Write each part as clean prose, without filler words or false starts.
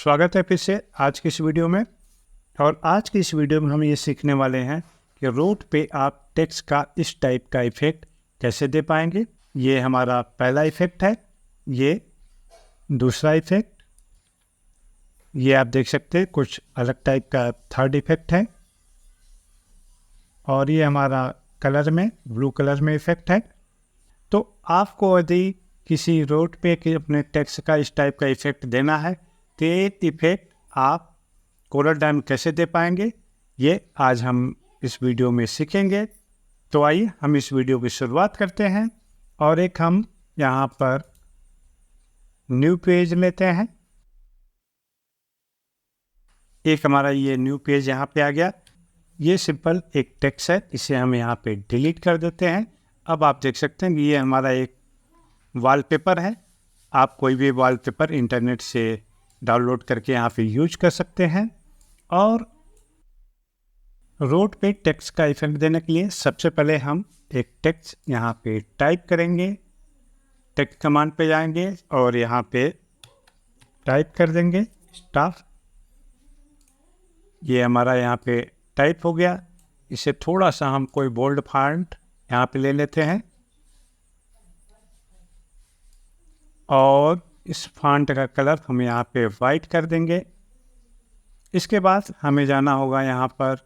स्वागत है फिर से आज की इस वीडियो में। और आज की इस वीडियो में हम ये सीखने वाले हैं कि रोड पे आप टेक्स्ट का इस टाइप का इफ़ेक्ट कैसे दे पाएंगे। ये हमारा पहला इफ़ेक्ट है। ये दूसरा इफ़ेक्ट, ये आप देख सकते हैं कुछ अलग टाइप का थर्ड इफ़ेक्ट है। और ये हमारा कलर में ब्लू कलर में इफ़ेक्ट है। तो आपको यदि किसी रोड पे के अपने टेक्स्ट का इस टाइप का इफ़ेक्ट देना है तो ये इफ़ेक्ट आप कोरलड्रॉ में कैसे दे पाएंगे, ये आज हम इस वीडियो में सीखेंगे। तो आइए हम इस वीडियो की शुरुआत करते हैं। और एक हम यहाँ पर न्यू पेज लेते हैं। एक हमारा ये न्यू पेज यहाँ पे आ गया। ये सिंपल एक टेक्स्ट है, इसे हम यहाँ पे डिलीट कर देते हैं। अब आप देख सकते हैं कि ये हमारा एक वॉलपेपर है। आप कोई भी वॉलपेपर इंटरनेट से डाउनलोड करके यहाँ पे यूज कर सकते हैं। और रोड पे टेक्स्ट का इफेक्ट देने के लिए सबसे पहले हम एक टेक्स्ट यहाँ पे टाइप करेंगे। टेक्स्ट कमांड पे जाएंगे और यहाँ पे टाइप कर देंगे स्टाफ। ये हमारा यहाँ पे टाइप हो गया। इसे थोड़ा सा हम कोई बोल्ड फॉन्ट यहाँ पे ले लेते हैं और इस फॉन्ट का कलर हम यहाँ पे वाइट कर देंगे। इसके बाद हमें जाना होगा यहाँ पर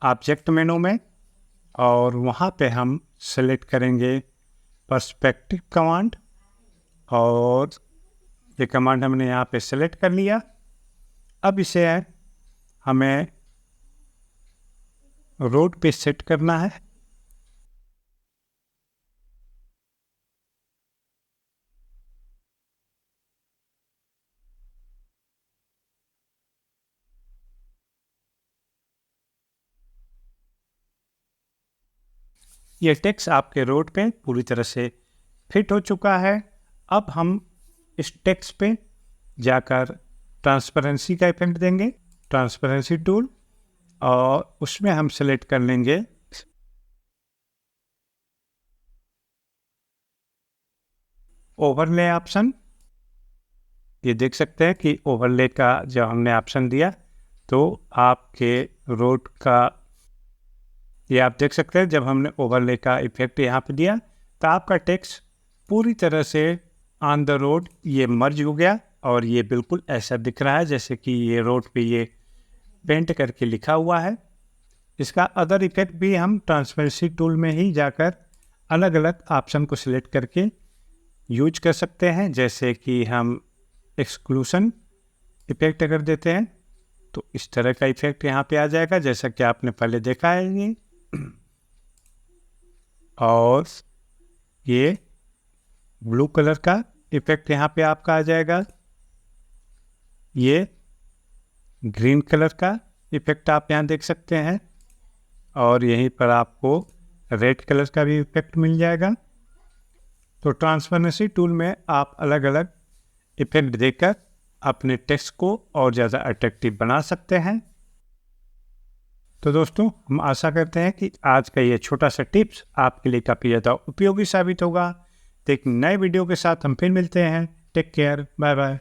ऑब्जेक्ट मेनू में और वहाँ पे हम सेलेक्ट करेंगे पर्सपेक्टिव कमांड। और ये कमांड हमने यहाँ पे सेलेक्ट कर लिया। अब इसे हमें रोड पे सेट करना है। ये टेक्स्ट आपके रोड पे पूरी तरह से फिट हो चुका है। अब हम इस टेक्स्ट पे जाकर ट्रांसपेरेंसी का इफेक्ट देंगे, ट्रांसपेरेंसी टूल, और उसमें हम सेलेक्ट कर लेंगे ओवरले ऑप्शन। ये देख सकते हैं कि ओवरले का जब हमने ऑप्शन दिया तो आपके रोड का, ये आप देख सकते हैं जब हमने ओवरले का इफेक्ट यहाँ पे दिया तो आपका टेक्स्ट पूरी तरह से ऑन द रोड ये मर्ज हो गया और ये बिल्कुल ऐसा दिख रहा है जैसे कि ये रोड पे ये पेंट करके लिखा हुआ है। इसका अदर इफेक्ट भी हम ट्रांसपेरेंसी टूल में ही जाकर अलग अलग ऑप्शन को सिलेक्ट करके यूज कर सकते हैं। जैसे कि हम एक्सक्लूशन इफेक्ट अगर देते हैं तो इस तरह का इफेक्ट यहाँ पे आ जाएगा जैसा कि आपने पहले देखा है ये। और ये ब्लू कलर का इफेक्ट यहाँ पे आपका आ जाएगा। ये ग्रीन कलर का इफेक्ट आप यहाँ देख सकते हैं और यहीं पर आपको रेड कलर का भी इफेक्ट मिल जाएगा। तो ट्रांसपेरेंसी टूल में आप अलग अलग इफेक्ट देकर अपने टेक्स्ट को और ज़्यादा अट्रैक्टिव बना सकते हैं। तो दोस्तों, हम आशा करते हैं कि आज का ये छोटा सा टिप्स आपके लिए काफ़ी ज़्यादा उपयोगी साबित होगा। तो एक नए वीडियो के साथ हम फिर मिलते हैं। Take care, bye bye.